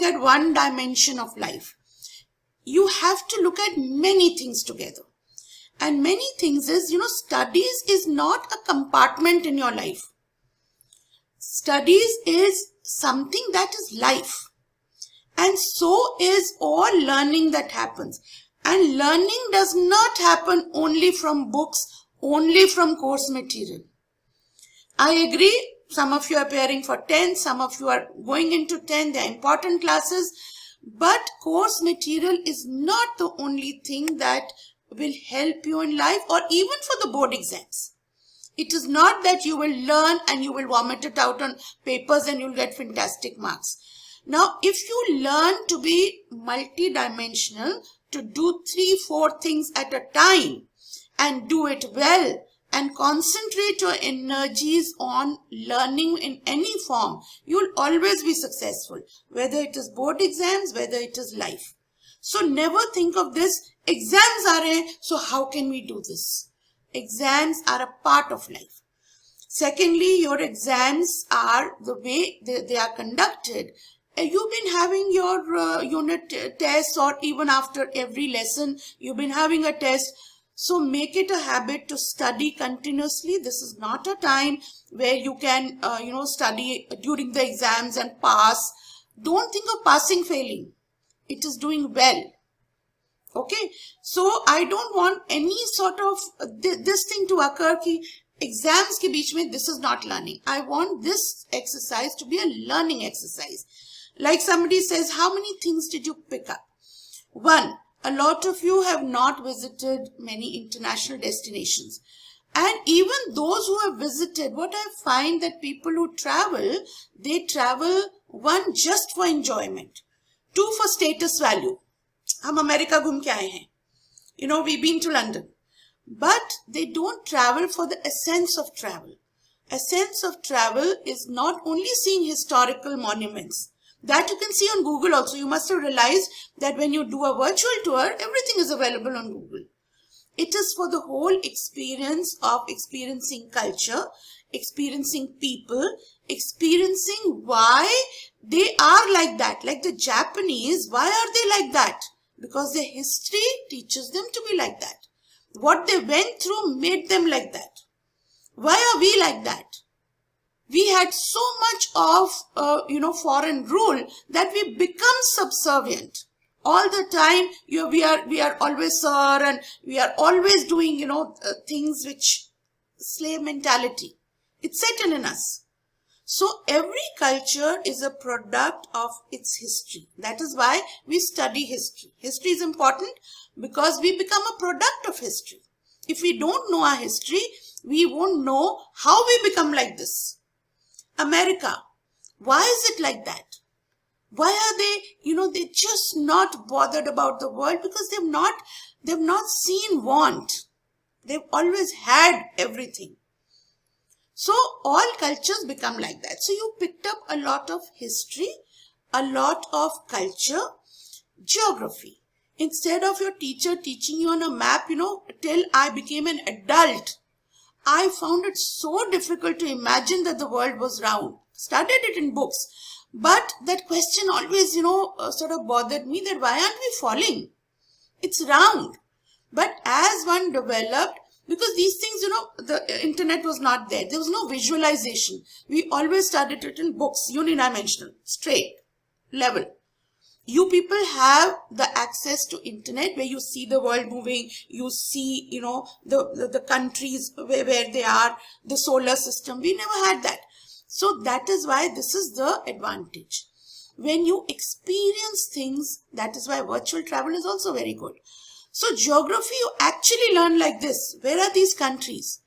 look at one dimension of life. You have to look at many things together. And many things is, studies is not a compartment in your life. Studies is something that is life. And so is all learning that happens. And learning does not happen only from books, only from course material. I agree, some of you are preparing for 10, some of you are going into 10, they are important classes. But course material is not the only thing that will help you in life or even for the board exams. It is not that you will learn and you will vomit it out on papers and you'll get fantastic marks. Now, if you learn to be multidimensional, to do 3-4 things at a time and do it well and concentrate your energies on learning in any form, you'll always be successful, whether it is board exams, whether it is life. So never think of this, exams are so how can we do this? Exams are a part of life. Secondly, your exams are the way they are conducted. You've been having your unit tests, or even after every lesson, you've been having a test. So make it a habit to study continuously. This is not a time where you can, study during the exams and pass. Don't think of passing, failing. It is doing well. Okay. So I don't want any sort of this thing to occur ki exams ke beech mein, this is not learning. I want this exercise to be a learning exercise. Like somebody says, how many things did you pick up? 1. A lot of you have not visited many international destinations. And even those who have visited, what I find that people who travel, they travel, 1, just for enjoyment. 2, for status value. Hum America ghum ke aaye hain. We've been to London. But they don't travel for the essence of travel. Essence of travel is not only seeing historical monuments. That you can see on Google also. You must have realized that when you do a virtual tour, everything is available on Google. It is for the whole experience of experiencing culture, experiencing people, experiencing why they are like that. Like the Japanese, why are they like that? Because their history teaches them to be like that. What they went through made them like that. Why are we like that? We had so much of, foreign rule that we become subservient. All the time, we are always sir, and we are always doing, things which slave mentality. It's set in us. So every culture is a product of its history. That is why we study history. History is important because we become a product of history. If we don't know our history, we won't know how we become like this. America, why is it like that? Why are they, they're just not bothered about the world? Because they've not seen want. They've always had everything. So all cultures become like that. So you picked up a lot of history, a lot of culture, geography. Instead of your teacher teaching you on a map, till I became an adult, I found it so difficult to imagine that the world was round. Studied it in books. But that question always, sort of bothered me, that why aren't we falling? It's round. But as one developed, because these things, the internet was not there. There was no visualization. We always studied it in books, unidimensional, straight, level. You people have the access to internet where you see the world moving, you see, the countries where they are, the solar system. We never had that. So that is why this is the advantage. When you experience things, that is why virtual travel is also very good. So geography, you actually learn like this. Where are these countries?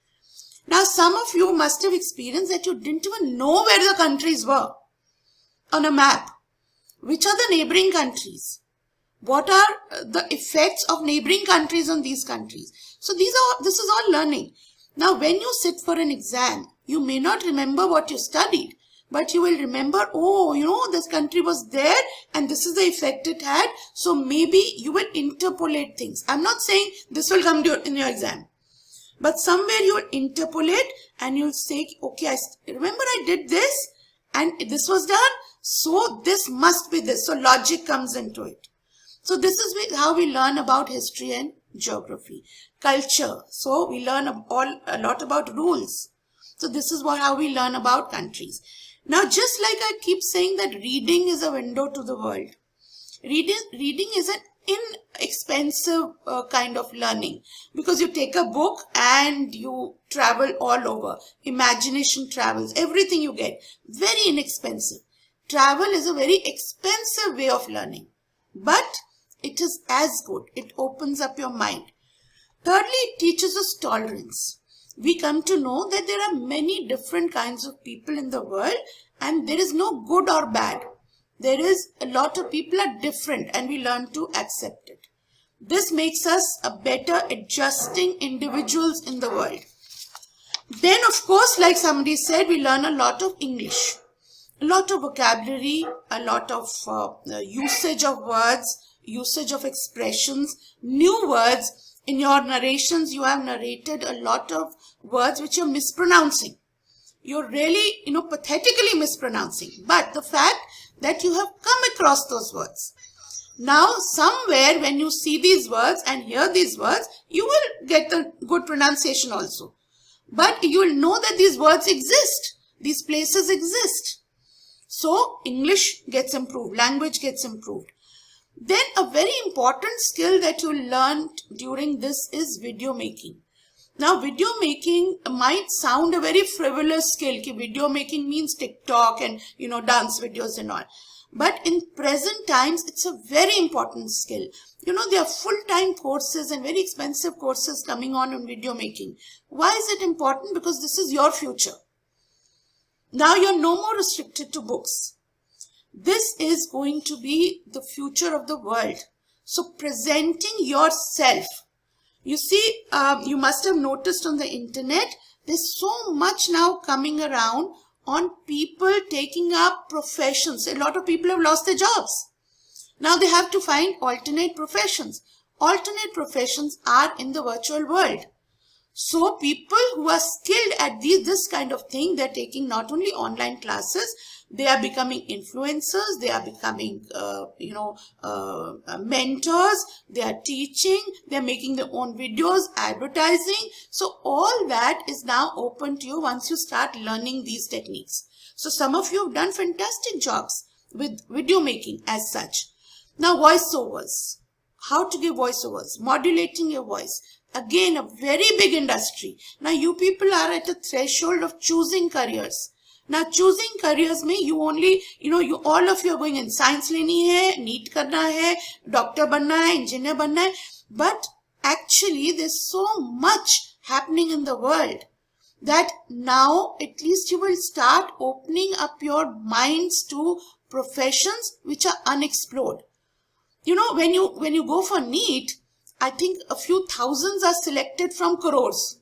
Now, some of you must have experienced that you didn't even know where the countries were on a map. Which are the neighboring countries? What are the effects of neighboring countries on these countries? So this is all learning. Now, when you sit for an exam, you may not remember what you studied, but you will remember, this country was there and this is the effect it had. So maybe you will interpolate things. I'm not saying this will come in your exam, but somewhere you will interpolate and you'll say, okay, remember I did this and this was done. So this must be this. So logic comes into it. So this is how we learn about history and geography. Culture. So we learn a lot about rules. So this is how we learn about countries. Now, just like I keep saying that reading is a window to the world. Reading is an inexpensive kind of learning, because you take a book and you travel all over. Imagination travels, everything you get, very inexpensive. Travel is a very expensive way of learning, but it is as good. It opens up your mind. Thirdly, it teaches us tolerance. We come to know that there are many different kinds of people in the world, and there is no good or bad. There is a lot of people are different, and we learn to accept it. This makes us a better adjusting individuals in the world. Then, of course, like somebody said, we learn a lot of English, a lot of vocabulary, a lot of usage of words, usage of expressions, new words. In your narrations, you have narrated a lot of words which you're mispronouncing. You're really, pathetically mispronouncing. But the fact that you have come across those words. Now, somewhere when you see these words and hear these words, you will get the good pronunciation also. But you will know that these words exist. These places exist. So, English gets improved. Language gets improved. Then a very important skill that you learned during this is video making. Now, video making might sound a very frivolous skill. Video making means TikTok and, dance videos and all. But in present times, it's a very important skill. There are full-time courses and very expensive courses coming on in video making. Why is it important? Because this is your future. Now, you're no more restricted to books. This is going to be the future of the world. So, presenting yourself. You see, you must have noticed on the internet, there's so much now coming around on people taking up professions. A lot of people have lost their jobs. Now they have to find alternate professions. Alternate professions are in the virtual world. So people who are skilled at this kind of thing, they're taking not only online classes, they are becoming influencers, they are becoming, mentors, they are teaching, they are making their own videos, advertising. So all that is now open to you once you start learning these techniques. So some of you have done fantastic jobs with video making as such. Now voiceovers, how to give voiceovers, modulating your voice. Again, a very big industry. Now, you people are at a threshold of choosing careers. Now, choosing careers mean you only, all of you are going in science leni hai, NEET karna hai, doctor banna hai, engineer banna hai. But actually, there's so much happening in the world that now at least you will start opening up your minds to professions which are unexplored. When you go for NEET, I think a few thousands are selected from crores.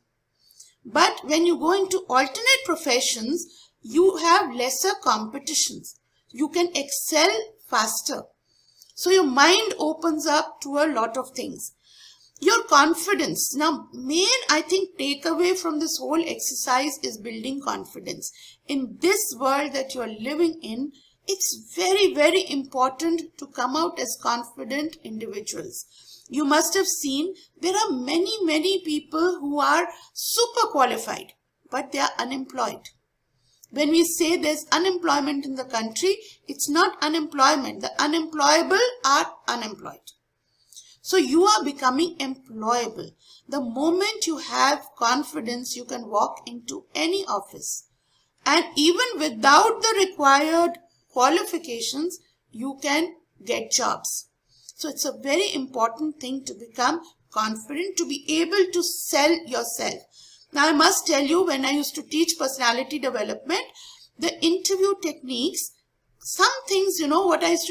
But when you go into alternate professions, you have lesser competitions. You can excel faster. So your mind opens up to a lot of things. Your confidence. Now, main, I think, takeaway from this whole exercise is building confidence. In this world that you are living in, it's very, very important to come out as confident individuals. You must have seen there are many people who are super qualified, but they are unemployed. When we say there's unemployment in the country, it's not unemployment. The unemployable are unemployed. So you are becoming employable. The moment you have confidence, you can walk into any office. And even without the required qualifications, you can get jobs. So it's a very important thing to become confident, to be able to sell yourself. Now I must tell you, when I used to teach personality development, the interview techniques, some things, what I used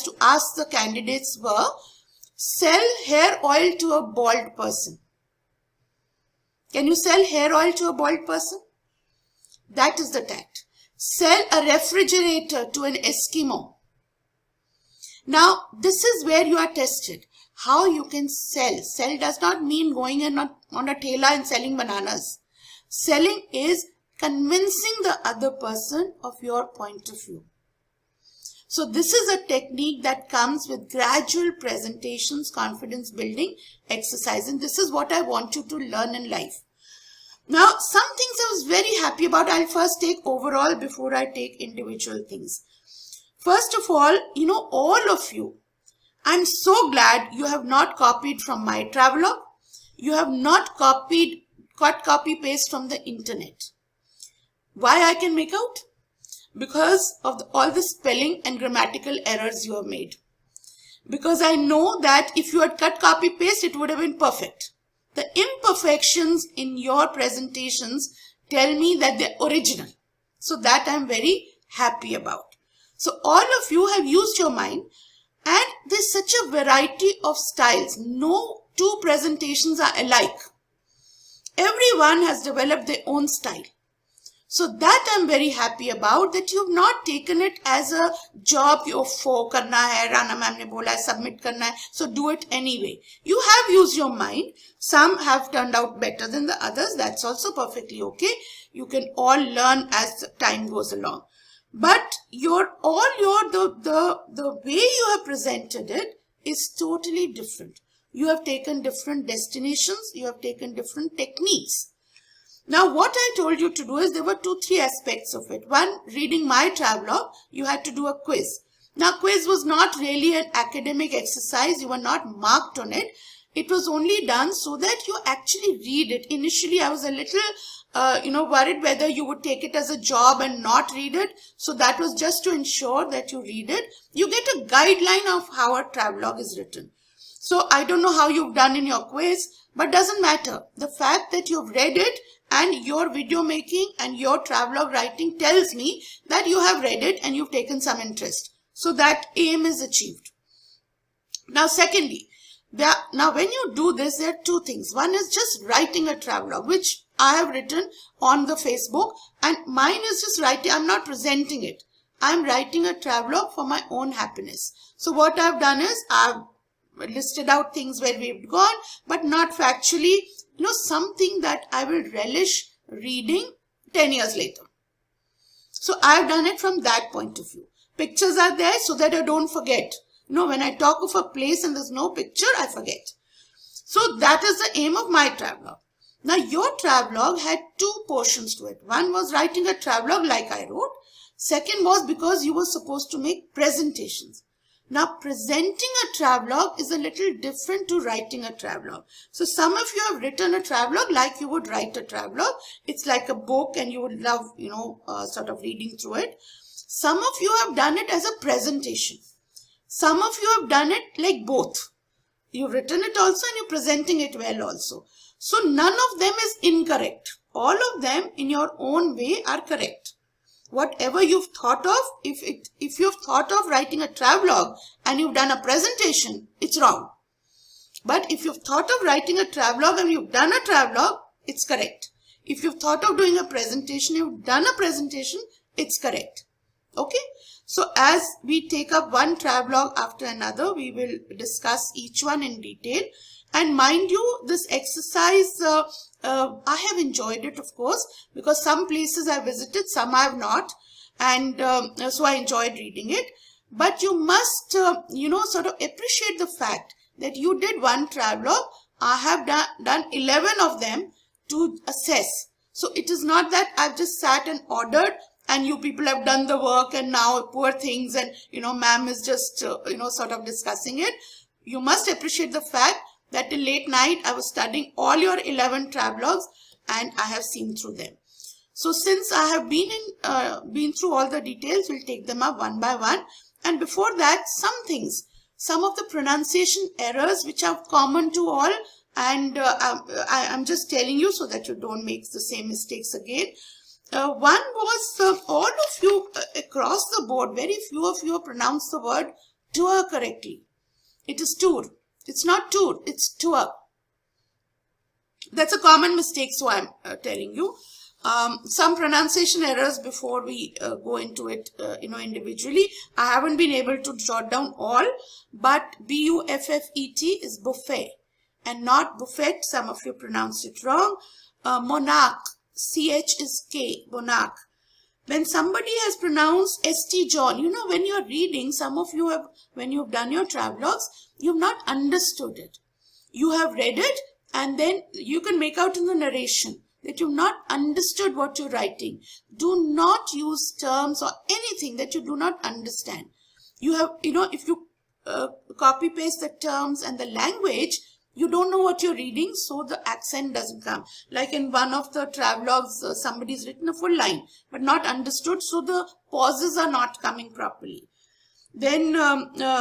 to ask the candidates were, sell hair oil to a bald person. Can you sell hair oil to a bald person? That is the tact. Sell a refrigerator to an Eskimo. Now, this is where you are tested. How you can sell. Sell does not mean going in on a thela and selling bananas. Selling is convincing the other person of your point of view. So this is a technique that comes with gradual presentations, confidence building exercise. And this is what I want you to learn in life. Now, some things I was very happy about. I'll first take overall before I take individual things. First of all, all of you, I'm so glad you have not copied from my travelogue. You have not copy paste from the internet. Why I can make out? Because of all the spelling and grammatical errors you have made. Because I know that if you had copy paste, it would have been perfect. The imperfections in your presentations tell me that they're original. So that I'm very happy about. So all of you have used your mind, and there's such a variety of styles. No two presentations are alike. Everyone has developed their own style. So that I'm very happy about, that you've not taken it as a job. Karna hai, Rana ma'am ne bola hai, submit karna hai, so do it anyway. You have used your mind. Some have turned out better than the others. That's also perfectly okay. You can all learn as time goes along. But the way you have presented it is totally different. You have taken different destinations. You have taken different techniques. Now, what I told you to do is there were 2-3 aspects of it. One, reading my travelogue, you had to do a quiz. Now, quiz was not really an academic exercise. You were not marked on it. It was only done so that you actually read it. Initially, I was a little, worried whether you would take it as a job and not read it. So that was just to ensure that you read it. You get a guideline of how a travelogue is written. So I don't know how you've done in your quiz, but doesn't matter. The fact that you've read it and your video making and your travelogue writing tells me that you have read it and you've taken some interest. So that aim is achieved. Now, secondly, now when you do this, there are 2 things. One is just writing a travelogue, which I have written on the Facebook, and mine is just writing. I'm not presenting it. I'm writing a travelogue for my own happiness. So what I've done is I've listed out things where we've gone, but not factually, something that I will relish reading 10 years later. So I've done it from that point of view. Pictures are there so that I don't forget. When I talk of a place and there's no picture, I forget. So that is the aim of my travelogue. Now, your travelogue had 2 portions to it. One was writing a travelogue like I wrote. Second was because you were supposed to make presentations. Now, presenting a travelogue is a little different to writing a travelogue. So, some of you have written a travelogue like you would write a travelogue. It's like a book and you would love, sort of reading through it. Some of you have done it as a presentation. Some of you have done it like both. You've written it also and you're presenting it well also. So, none of them is incorrect. All of them in your own way are correct. Whatever you've thought of, if you've thought of writing a travelogue and you've done a presentation, it's wrong. But if you've thought of writing a travelogue and you've done a travelogue, it's correct. If you've thought of doing a presentation, you've done a presentation, it's correct. Okay? So as we take up one travelogue after another, we will discuss each one in detail. And mind you, this exercise, I have enjoyed it, of course, because some places I visited, some I have not. And so I enjoyed reading it. But you must, sort of appreciate the fact that you did one travelogue. I have done 11 of them to assess. So it is not that I've just sat and ordered and you people have done the work and now poor things and, ma'am is just, sort of discussing it. You must appreciate the fact that till late night I was studying all your 11 travelogues and I have seen through them. So since I have been through all the details, we'll take them up one by one. And before that, some of the pronunciation errors which are common to all, and I'm just telling you so that you don't make the same mistakes again. One was all of you across the board, very few of you pronounce the word tour correctly. It is tour. It's not tour, it's tour. That's a common mistake, so I'm telling you. Some pronunciation errors before we go into it, individually. I haven't been able to jot down all, but B-U-F-F-E-T is buffet and not buffet. Some of you pronounced it wrong. Monarch, C-H is K, monarch. When somebody has pronounced St. John, you know, when you're reading, some of you have, when you've done your travelogues, you've not understood it. You have read it and then you can make out in the narration that you've not understood what you're writing. Do not use terms or anything that you do not understand. You have, you know, if you copy paste the terms and the language, you don't know what you're reading, so the accent doesn't come. Like in one of the travelogues, somebody's written a full line, but not understood, so the pauses are not coming properly. Then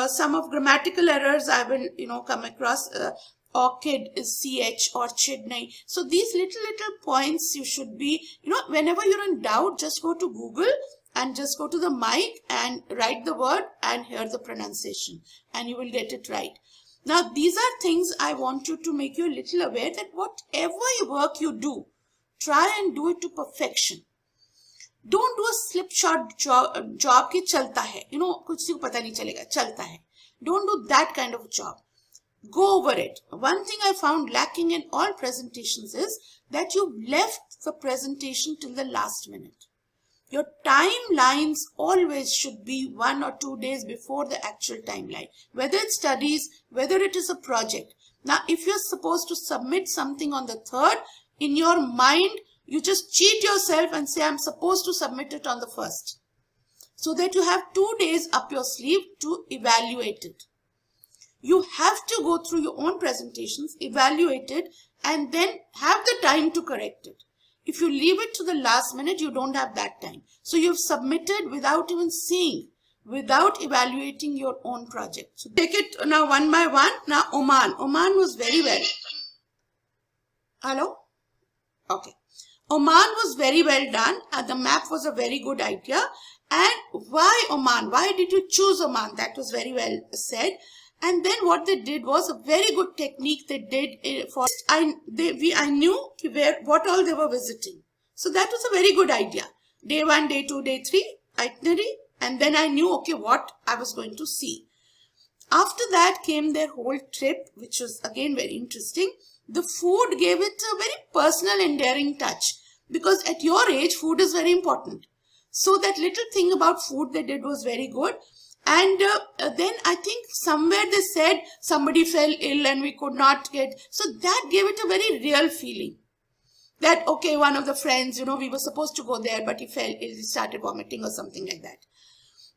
some of grammatical errors I will, you know, come across. Orchid is CH, orchid nahi. So these little points you should be, you know, whenever you're in doubt, just go to Google and just go to the mic and write the word and hear the pronunciation and you will get it right. Now, these are things I want you to make you a little aware that whatever work you do, try and do it to perfection. Don't do a slipshod job ki chalta hai. You know, kuch ko pata nahi chalega, chalta hai. Don't do that kind of job. Go over it. One thing I found lacking in all presentations is that you've left the presentation till the last minute. Your timelines always should be 1 or 2 days before the actual timeline, whether it's studies, whether it is a project. Now, if you're supposed to submit something on the 3rd, in your mind, you just cheat yourself and say, I'm supposed to submit it on the 1st. So that you have 2 days up your sleeve to evaluate it. You have to go through your own presentations, evaluate it, and then have the time to correct it. If you leave it to the last minute, you don't have that time. So you've submitted without even seeing, without evaluating your own project. So take it now one by one. Now Oman. Oman was very well. Hello? Okay. Oman was very well done. The map was a very good idea. And why Oman? Why did you choose Oman? That was very well said. And then what they did was a very good technique they did for, I knew what all they were visiting. So that was a very good idea. Day 1, day 2, day 3, itinerary. And then I knew, okay, what I was going to see. After that came their whole trip, which was again very interesting. The food gave it a very personal, endearing touch. Because at your age, food is very important. So that little thing about food they did was very good. And then I think somewhere they said somebody fell ill and we could not get. So that gave it a very real feeling. That, okay, one of the friends, you know, we were supposed to go there, but he fell ill, he started vomiting or something like that.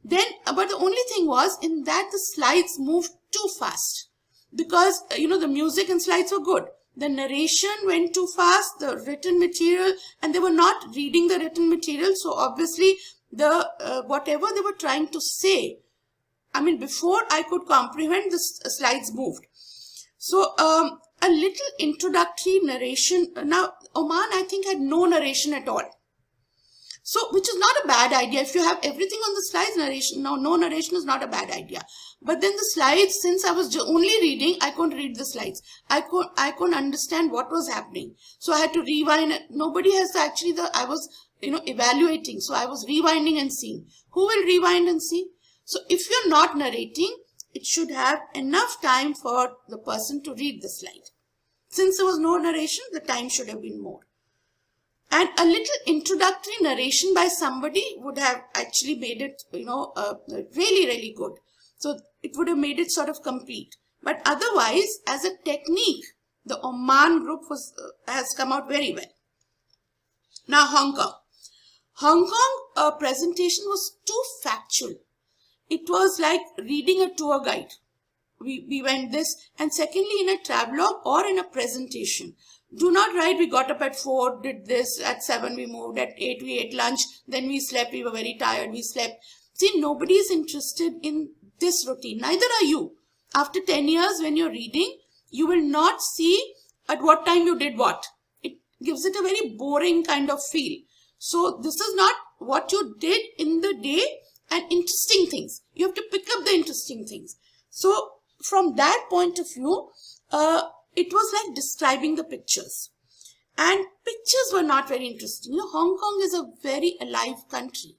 Then, but the only thing was in that the slides moved too fast. Because, you know, the music and slides were good. The narration went too fast, the written material, and they were not reading the written material. So obviously, the whatever they were trying to say, I mean, before I could comprehend, the slides moved. So, a little introductory narration. Now, Oman, I think, had no narration at all. So, which is not a bad idea. If you have everything on the slides, narration, no narration is not a bad idea. But then the slides, since I was only reading, I couldn't read the slides. I couldn't understand what was happening. So, I had to rewind. Nobody has actually, I was, you know, evaluating. So, I was rewinding and seeing. Who will rewind and see? So, if you're not narrating, it should have enough time for the person to read the slide. Since there was no narration, the time should have been more. And a little introductory narration by somebody would have actually made it, you know, really, really good. So, it would have made it sort of complete. But otherwise, as a technique, the Oman group has come out very well. Now, Hong Kong. Hong Kong presentation was too factual. It was like reading a tour guide. We went this. And secondly, in a travelogue or in a presentation, do not write, we got up at 4, did this, at 7 we moved, at 8 we ate lunch, then we slept, we were very tired, we slept. See, nobody is interested in this routine. Neither are you. After 10 years, when you're reading, you will not see at what time you did what. It gives it a very boring kind of feel. So, this is not what you did in the day and interesting things. You have to pick up the interesting things. So, from that point of view, it was like describing the pictures. And pictures were not very interesting. You know, Hong Kong is a very alive country.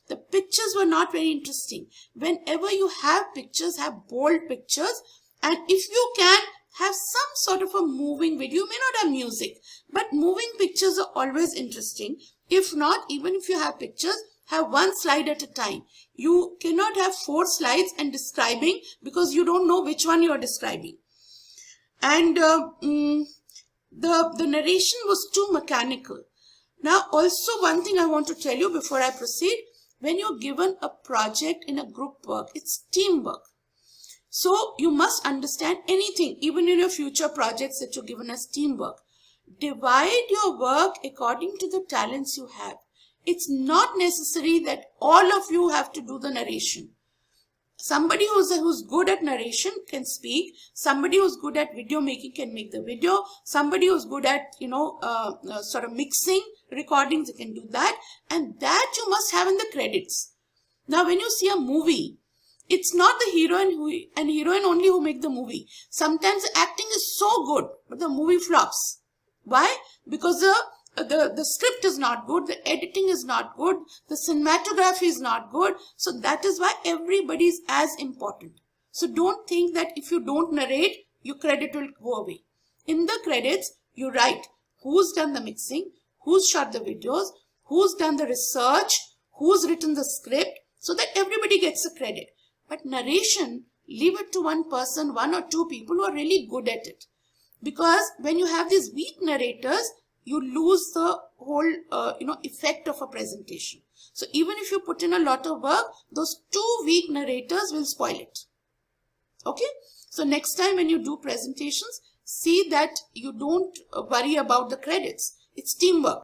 The pictures were not very interesting. Whenever you have pictures, have bold pictures. And if you can have some sort of a moving video, you may not have music, but moving pictures are always interesting. If not, even if you have pictures, Have one slide at a time. You cannot have 4 slides and describing, because you don't know which one you are describing. And the narration was too mechanical. Now, also one thing I want to tell you before I proceed, when you're given a project in a group work, it's teamwork. So you must understand anything, even in your future projects that you're given as teamwork. Divide your work according to the talents you have. It's not necessary that all of you have to do the narration. Somebody who's good at narration can speak. Somebody who's good at video making can make the video. Somebody who's good at, sort of mixing recordings, they can do that. And that you must have in the credits. Now, when you see a movie, it's not the heroine and heroine only who make the movie. Sometimes the acting is so good, but the movie flops. Why? Because the script is not good, the editing is not good, the cinematography is not good. So that is why everybody is as important. So don't think that if you don't narrate, your credit will go away. In the credits, you write who's done the mixing, who's shot the videos, who's done the research, who's written the script, so that everybody gets a credit. But narration, leave it to one person, 1 or 2 people who are really good at it. Because when you have these weak narrators, you lose the whole, effect of a presentation. So even if you put in a lot of work, those 2 weak narrators will spoil it. Okay? So next time when you do presentations, see that you don't worry about the credits. It's teamwork.